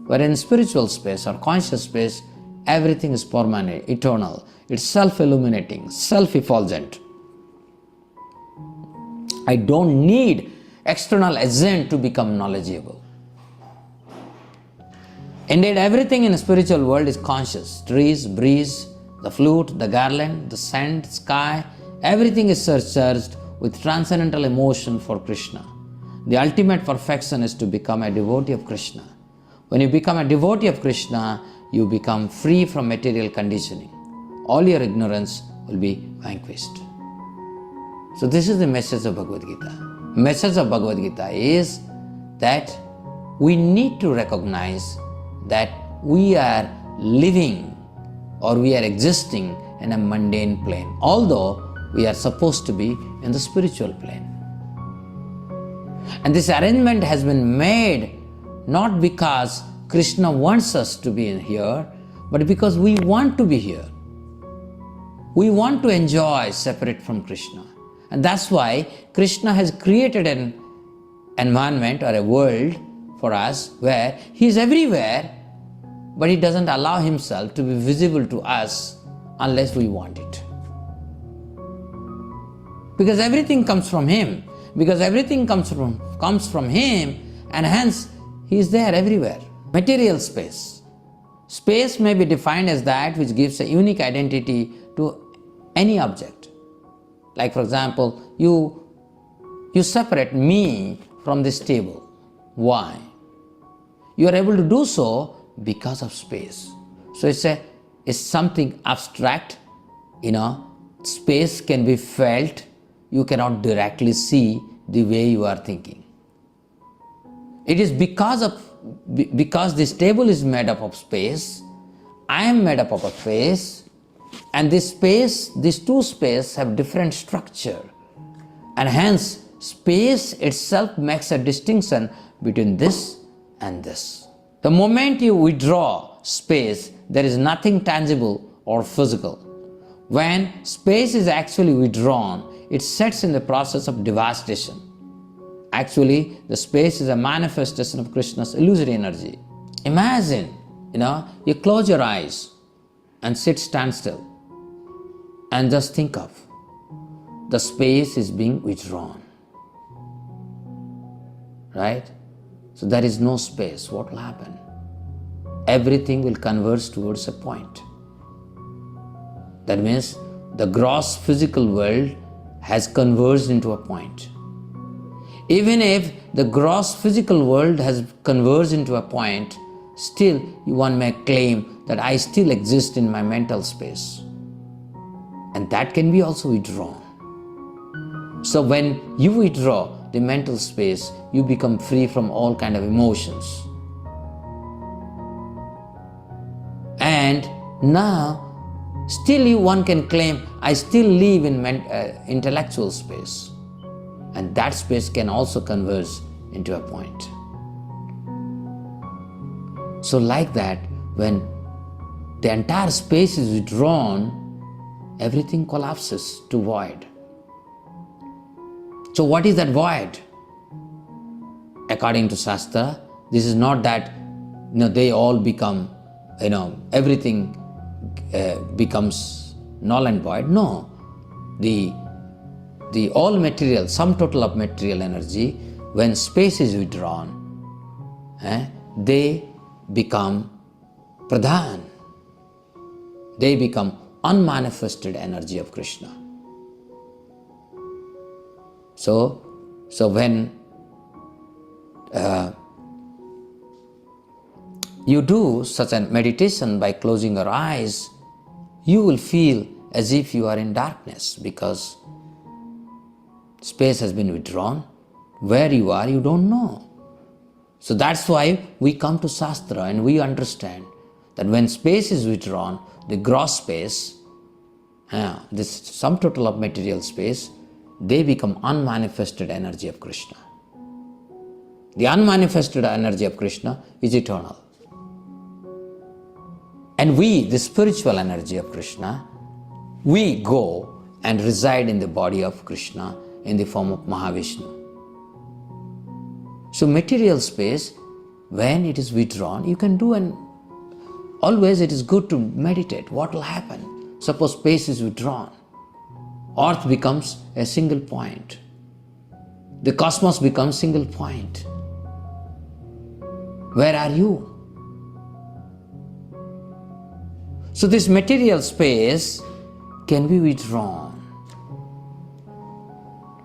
Where in spiritual space or conscious space, everything is permanent, eternal. It's self-illuminating, self-effulgent. I don't need external agent to become knowledgeable. Indeed, everything in the spiritual world is conscious. Trees, breeze, the flute, the garland, the sand, sky, everything is surcharged with transcendental emotion for Krishna. The ultimate perfection is to become a devotee of Krishna. When you become a devotee of Krishna, you become free from material conditioning. All your ignorance will be vanquished. So this is the message of Bhagavad Gita. Message of Bhagavad Gita is that we need to recognize that we are living or we are existing in a mundane plane, although we are supposed to be in the spiritual plane. And this arrangement has been made not because Krishna wants us to be in here, but because we want to be here. We want to enjoy separate from Krishna. And that's why Krishna has created an environment or a world for us where He is everywhere, but He doesn't allow Himself to be visible to us unless we want it. Because everything comes from Him. Because everything comes from Him, and hence He is there everywhere. Material space. Space may be defined as that which gives a unique identity to any object. Like for example, you separate me from this table. Why? You are able to do so because of space. So it's something abstract, space can be felt. You cannot directly see the way you are thinking. It is because this table is made up of space, I am made up of a space, and these two spaces have different structure, and hence space itself makes a distinction between this and this. The moment you withdraw space, there is nothing tangible or physical. When space is actually withdrawn, it sets in the process of devastation. Actually, the space is a manifestation of Krishna's illusory energy. Imagine, you close your eyes and stand still and just think of the space is being withdrawn. Right? So there is no space. What will happen? Everything will converge towards a point. That means the gross physical world has converged into a point. Even if the gross physical world has converged into a point, still one may claim that I still exist in my mental space. And that can be also withdrawn. So when you withdraw the mental space, you become free from all kind of emotions. And now, still one can claim, I still live in intellectual space. And that space can also converge into a point. So like that, when the entire space is withdrawn, everything collapses to void. So what is that void? According to Shastra, this is not that they all become, everything becomes null and void. No. The all material, sum total of material energy, when space is withdrawn, they become pradhan. They become unmanifested energy of Krishna. So when you do such a meditation by closing your eyes, you will feel as if you are in darkness because space has been withdrawn. Where you are, you don't know. So that's why we come to Shastra and we understand that when space is withdrawn, the gross space, this sum total of material space, they become unmanifested energy of Krishna. The unmanifested energy of Krishna is eternal. And we, the spiritual energy of Krishna, we go and reside in the body of Krishna in the form of Mahavishnu. So material space, when it is withdrawn, you can do, and always it is good to meditate. What will happen? Suppose space is withdrawn. Earth becomes a single point. The cosmos becomes single point. Where are you? So this material space can be withdrawn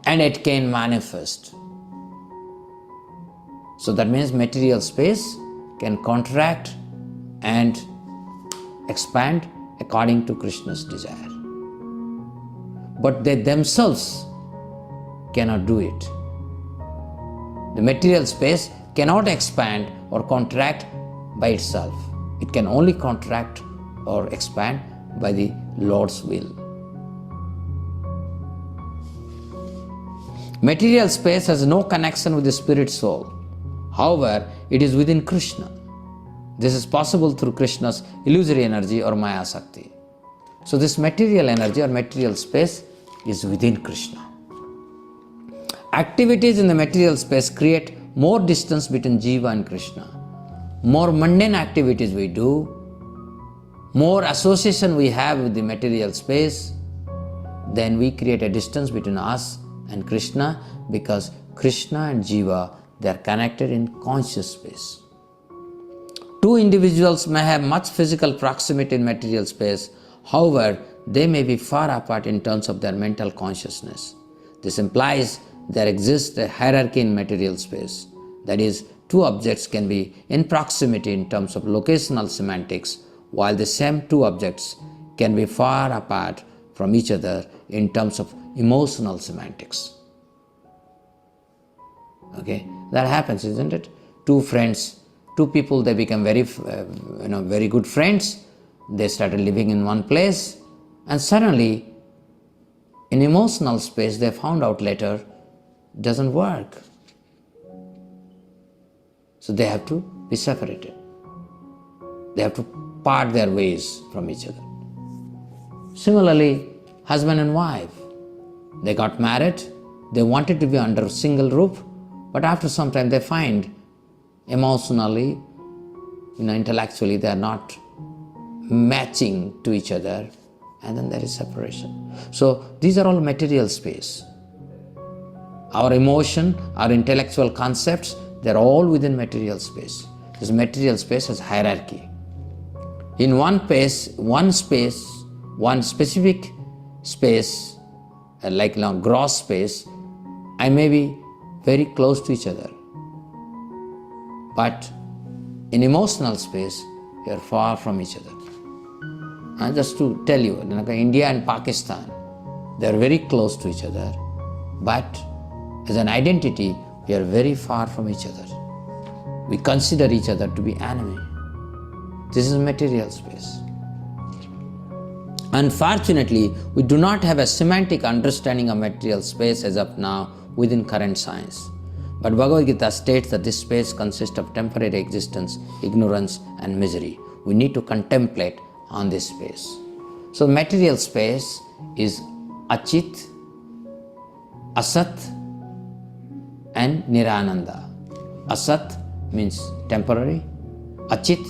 and it can manifest. So that means material space can contract and expand according to Krishna's desire. But they themselves cannot do it. The material space cannot expand or contract by itself. It can only contract or expand by the Lord's will. Material space has no connection with the spirit soul. However, it is within Krishna. This is possible through Krishna's illusory energy or Maya Sakti. So this material energy or material space is within Krishna. Activities in the material space create more distance between Jiva and Krishna. More mundane activities we do, more association we have with the material space, then we create a distance between us and Krishna, because Krishna and Jiva, they are connected in conscious space. Two individuals may have much physical proximity in material space, however, they may be far apart in terms of their mental consciousness. This implies there exists a hierarchy in material space. That is, two objects can be in proximity in terms of locational semantics, while the same two objects can be far apart from each other in terms of emotional semantics. Okay, that happens, isn't it? Two friends, two people, they become very good friends. They started living in one place, and suddenly, in emotional space, they found out later it doesn't work. So they have to be separated. They have to part their ways from each other. Similarly, husband and wife, they got married, they wanted to be under a single roof, but after some time they find emotionally, intellectually they are not matching to each other, and then there is separation. So these are all material space. Our emotion, our intellectual concepts, they're all within material space. This material space has hierarchy. In one specific space, like gross space, I may be very close to each other. But in emotional space, we are far from each other. And just to tell you, India and Pakistan, they are very close to each other, but as an identity, we are very far from each other. We consider each other to be enemy. This is material space. Unfortunately, we do not have a semantic understanding of material space as of now within current science. But Bhagavad Gita states that this space consists of temporary existence, ignorance and misery. We need to contemplate on this space. So material space is Achit, Asat and Nirananda. Asat means temporary, Achit,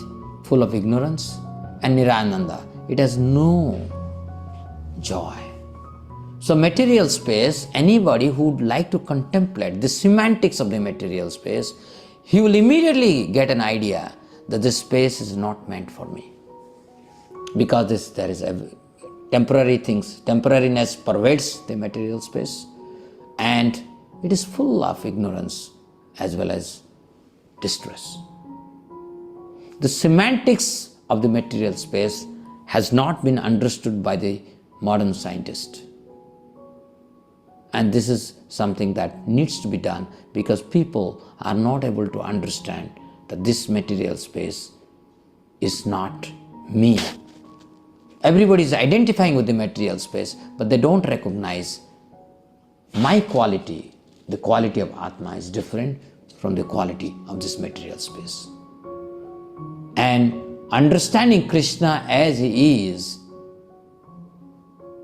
full of ignorance, and Nirananda, it has no joy. So material space, anybody who would like to contemplate the semantics of the material space, he will immediately get an idea that this space is not meant for me. Because there is temporary things, temporariness pervades the material space, and it is full of ignorance as well as distress. The semantics of the material space has not been understood by the modern scientist. And this is something that needs to be done, because people are not able to understand that this material space is not me. Everybody is identifying with the material space, but they don't recognize my quality. The quality of Atma is different from the quality of this material space. And understanding Krishna as He is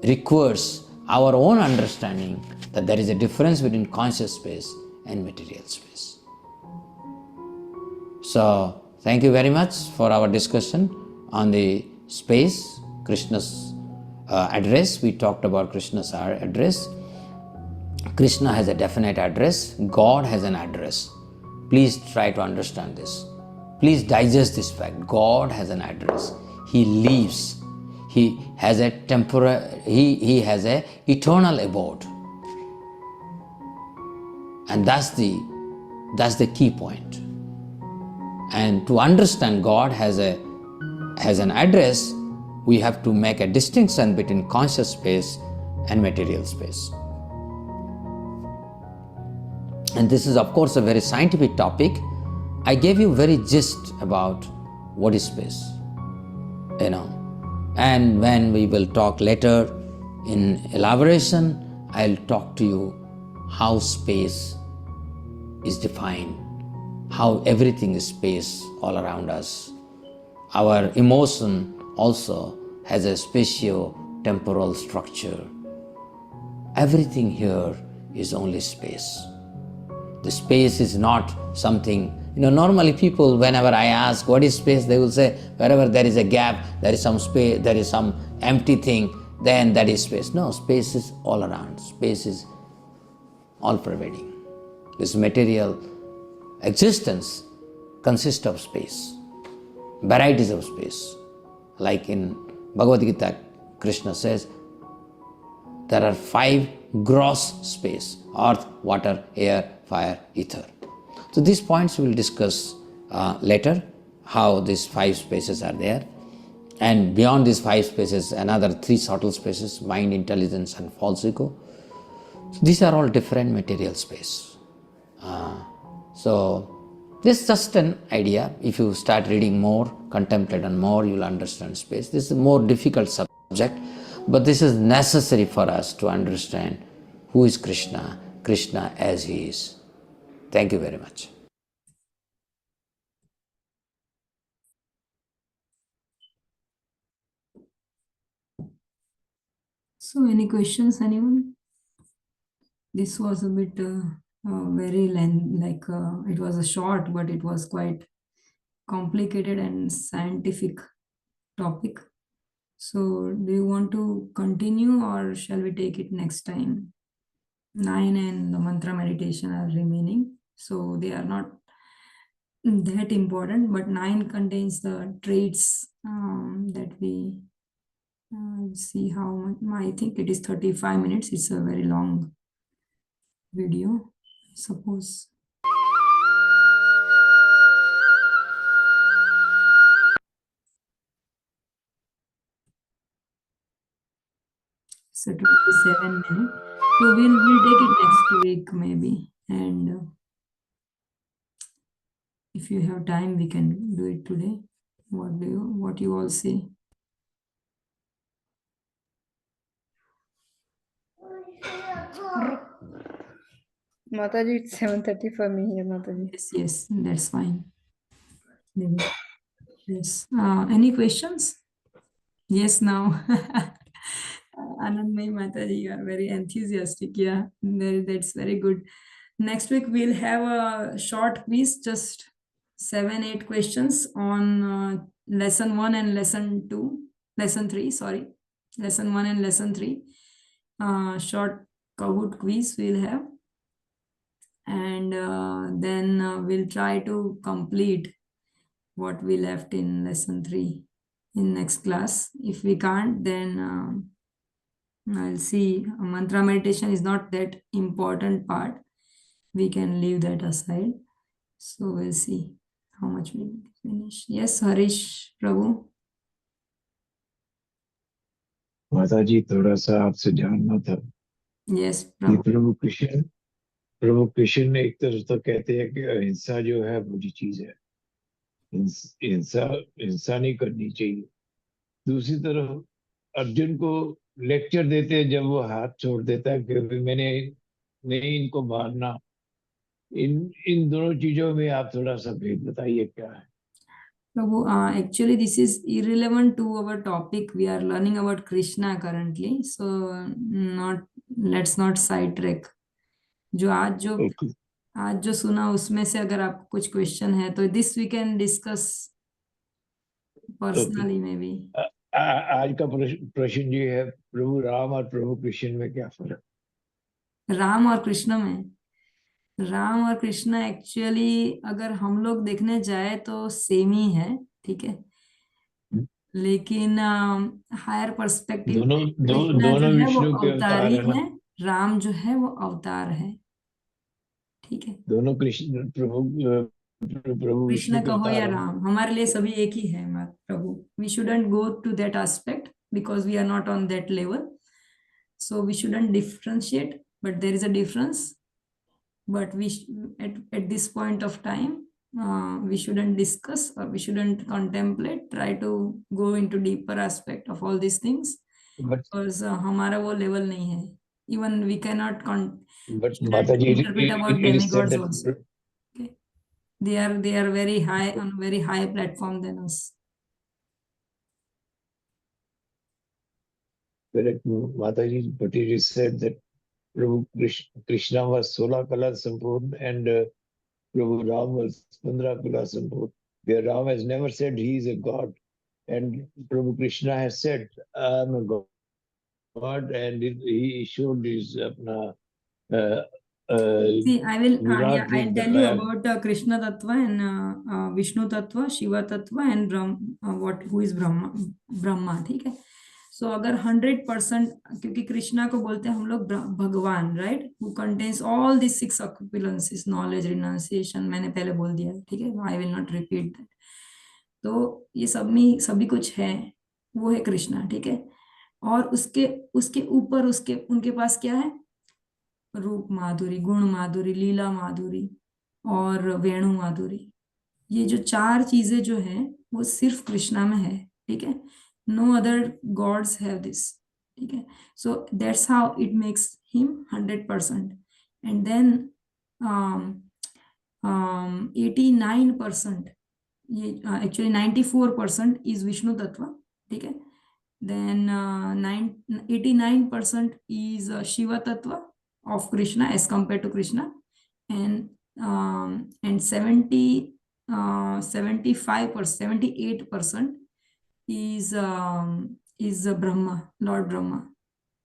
requires our own understanding that there is a difference between conscious space and material space. So, thank you very much for our discussion on the space, Krishna's address. We talked about Krishna's address. Krishna has a definite address. God has an address. Please try to understand this. Please digest this fact. God has an address. He lives. He has a He has a eternal abode. And that's the key point. And to understand God has an address, we have to make a distinction between conscious space and material space. And this is, of course, a very scientific topic. I gave you very gist about what is space. And when we will talk later in elaboration, I'll talk to you how space is defined, how everything is space all around us. Our emotion also has a spatio-temporal structure. Everything here is only space. The space is not something, normally people, whenever I ask what is space, they will say, wherever there is a gap, there is some space, there is some empty thing, then that is space. No, space is all around. Space is all pervading. This material existence consists of space, varieties of space. Like in Bhagavad Gita, Krishna says, there are 5 gross space: earth, water, air, fire, ether. So these points we will discuss later, how these 5 spaces are there. And beyond these 5 spaces, another 3 subtle spaces: mind, intelligence, and false ego. So these are all different material space. So this is just an idea. If you start reading more, contemplate on more, you will understand space. This is a more difficult subject, but this is necessary for us to understand who is Krishna, Krishna as he is. Thank you very much. So any questions, anyone? This was a bit very it was a short, but it was quite complicated and scientific topic. So do you want to continue or shall we take it next time? 9 and the mantra meditation are remaining. So they are not that important, but 9 contains the traits that we see how much. I think it is 35 minutes. It's a very long video, suppose. So 27 minutes. So we'll take it next week maybe. And if you have time, we can do it today. What you all say? Mataji, it's 7:30 for me here, Mataji. Yes, that's fine. Yes. Any questions? Yes, now. Anandmay Mataji, you are very enthusiastic. Yeah, that's very good. Next week, we'll have a short quiz, just 7-8 questions on lesson 1 and lesson 3, sorry. Lesson 1 and lesson 3. Short Kahoot quiz we'll have. And then we'll try to complete what we left in lesson 3 in next class. If we can't, then I'll see. Mantra meditation is not that important part. We can leave that aside. So we'll see how much we finish. Yes, Harish Prabhu. माता जी थोड़ा सा आपसे जानना था Yes, कि Prabhu. प्रभु कृष्ण एक तरफ तो कहते हैं कि अहिंसा जो है बुरी चीज है, हिंसा हिंसा नहीं करनी चाहिए। दूसरी तरफ अर्जुन को लेक्चर देते हैं जब वो हाथ छोड़ देता है कि मैंने नहीं इनको मारना। इन इन दोनों चीजों में आप थोड़ा सा भेद बताइए क्या है। Prabhu, actually this is irrelevant to our topic. We are learning about Krishna currently, so let's not sidetrack. जो आज जो सुना उसमें से अगर आपको कुछ क्वेश्चन है तो this we can discuss personally में भी। आज का प्रश्न ये है, प्रभु राम और प्रभु कृष्ण में क्या फर्क? राम और कृष्ण में, राम और कृष्ण एक्चुअली अगर हम लोग देखने जाए तो सेम ही है, ठीक है, लेकिन हायर पर्सपेक्टिव कृष्ण जो है वो अवतारी है, राम जो है वो अवतार है, ठीक है। दोनों कृष्ण प्रभु कृष्ण कहो या राम, हमारे लिए सभी एक ही है प्रभु। We shouldn't go to that aspect because we are not on that level, so we shouldn't differentiate, but there is a difference, but we at this point of time we shouldn't discuss or we shouldn't contemplate, try to go into deeper aspect of all these things, But because हमारा वो level नहीं है. Even we cannot shouldn't Mataji, interpret about it is said demigods that also. Okay, they are very high, on a very high platform than us. correct, Mataji, but it is said that Prabhu Krishna was 16 kala Sampurna and Prabhu Ram was 15 kala Sampurna. Where Ram has never said he is a god, and Prabhu Krishna has said, I am a god, and he showed his uh, See, Virat I'll Rup, tell you about Krishna Tattva and Vishnu Tattva, Shiva Tattva and who is Brahma, ठीक है? So अगर 100%, क्योंकि कृष्णा को बोलते हैं हम लोग भगवान, right? Who contains all these 6 opulences, knowledge, renunciation, मैंने पहले बोल दिया, ठीक है? I will not repeat that. तो ये सब में सभी कुछ है, वो है कृष्णा, ठीक है? और उसके ऊपर उनके पास क्या है? रूप माधुरी, गुण माधुरी, लीला माधुरी और वेणु माधुरी. ये जो 4 चीजें जो है वो सिर्फ कृष्णा में है, ठीक है? No other gods have this, ठीक है? So that's how it makes him 100%. And then 89%, ये एक्चुअली 94% इज विष्णु तत्व, ठीक है? Then 89% is Shiva Tattva of Krishna as compared to Krishna, and 75%, 78% is Brahma, Lord Brahma,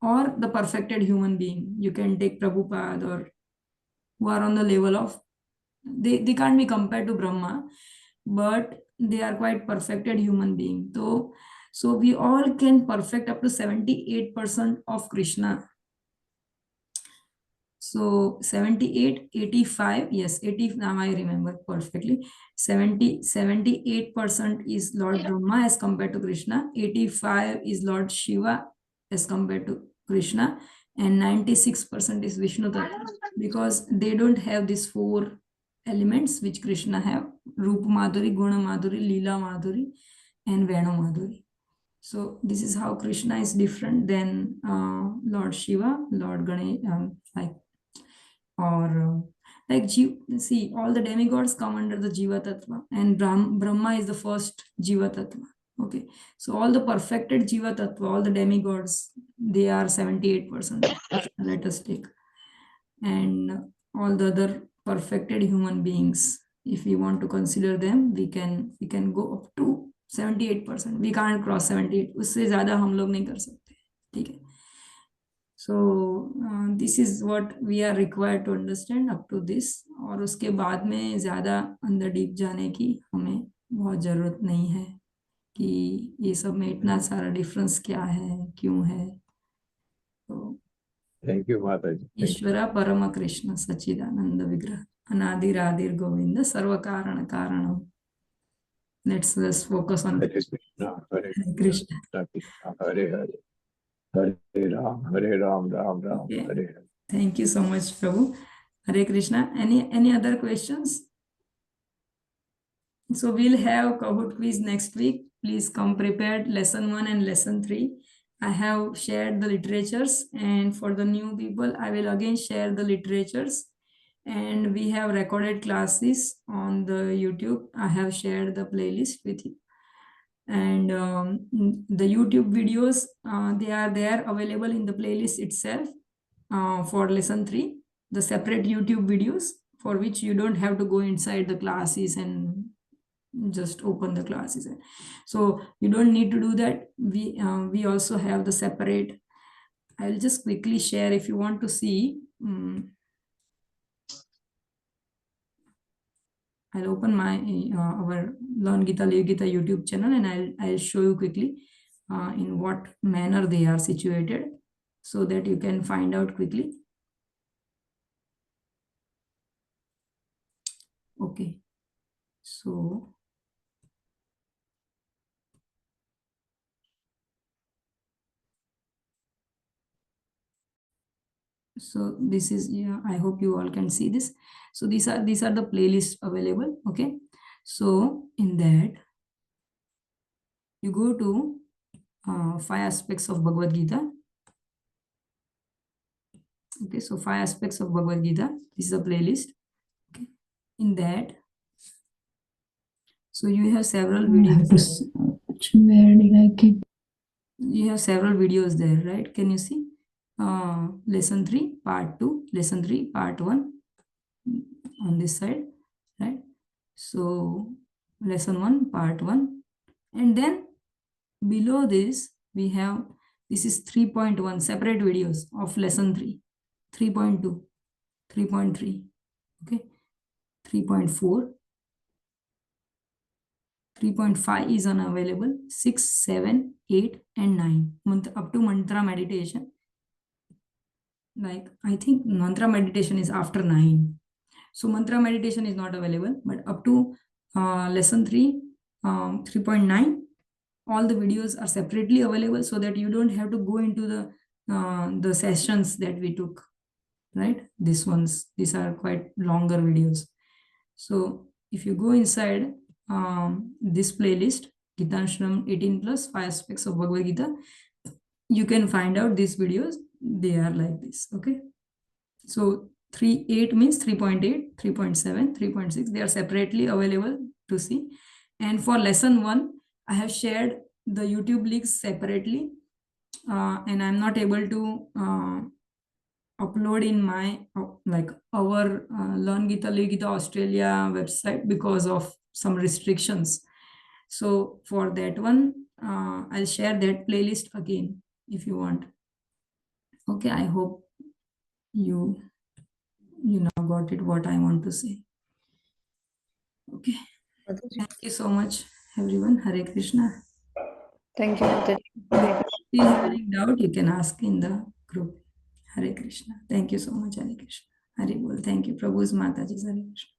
or the perfected human being. You can take Prabhupada or who are on the level of, they can't be compared to Brahma, but they are quite perfected human being. So we all can perfect up to 78% of Krishna. So 78, 85, yes, 80, now I remember perfectly. 78% is Lord Brahma as compared to Krishna. 85 is Lord Shiva as compared to Krishna. And 96% is Vishnu Tattva, because they don't have these 4 elements which Krishna have: Rupa Madhuri, Guna Madhuri, Leela Madhuri, and Venu Madhuri. So this is how Krishna is different than Lord Shiva, Lord Ganesh, see, all the demigods come under the Jiva Tattva, and Brahma is the first Jiva Tattva. Okay, so all the perfected Jiva Tattva, all the demigods, they are 78%. Let us take, and all the other perfected human beings, if we want to consider them, we can go up to 78%. We can't cross 78. उससे ज़्यादा हम लोग नहीं कर सकते, ठीक है? So this is what we are required to understand up to this. और उसके बाद में ज़्यादा अंदर डीप जाने की हमें बहुत ज़रूरत नहीं है कि ये सब में इतना सारा डिफरेंस क्या है, क्यों है. तो thank you, Mataji. ईश्वरा परम कृष्ण सच्चिदानंद विग्रह अनादिरादिर गोविंद सर्व कारण कारणम. Let's focus on Hare Krishna, Hare Krishna. Krishna, Hare Hare, Hare Ram, Ram Ram, Okay. Hare Hare. Thank you so much, Prabhu. Hare Krishna. Any other questions? So we'll have Kahoot quiz next week. Please come prepared. Lesson 1 and lesson 3. I have shared the literatures, and for the new people, I will again share the literatures. And we have recorded classes on the YouTube. I have shared the playlist with you. And the YouTube videos, they are there available in the playlist itself for lesson 3, the separate YouTube videos for which you don't have to go inside the classes and just open the classes. So you don't need to do that. We also have the separate. I'll just quickly share if you want to see. I'll open my our Learn Gita, Live Gita YouTube channel, and I'll show you quickly in what manner they are situated, so that you can find out quickly. Okay, so So this is, yeah, I hope you all can see this. So these are the playlists available. Okay, so in that you go to 5 aspects of Bhagavad Gita. Okay, so 5 aspects of Bhagavad Gita. This is a playlist. Okay, in that, so you have several videos. Where did I keep? You have several videos there, right? Can you see? Lesson 3, part 2, lesson 3, part 1 on this side, right? So lesson 1, part 1, and then below this we have, this is 3.1 separate videos of lesson 3, 3.2, 3.3, okay, 3.4, 3.5 is unavailable, 6, 7, 8 and 9 up to mantra meditation. Like I think mantra meditation is after 9, so mantra meditation is not available, but up to lesson 3, 3.9, all the videos are separately available, so that you don't have to go into the sessions that we took, right? These are quite longer videos. So if you go inside this playlist, Gitanshram 18 plus 5 aspects of Bhagavad Gita, you can find out these videos. They are like this. Okay, so 3.8 means 3.8, 3.7, 3.6, they are separately available to see. And for lesson 1, I have shared the YouTube links separately, and I'm not able to upload in my like our Learn Gita, Live Gita Australia website because of some restrictions. So for that one, I'll share that playlist again if you want. Okay, I hope you now got it what I want to say. Okay, Mataji. thank you so much everyone. Hare Krishna. Thank you, Mataji. If you have any doubt, you can ask in the group. Hare Krishna. Thank you so much. Hare Krishna. Hare Bol. Thank you. Prabhu's Mataji. Hare Krishna.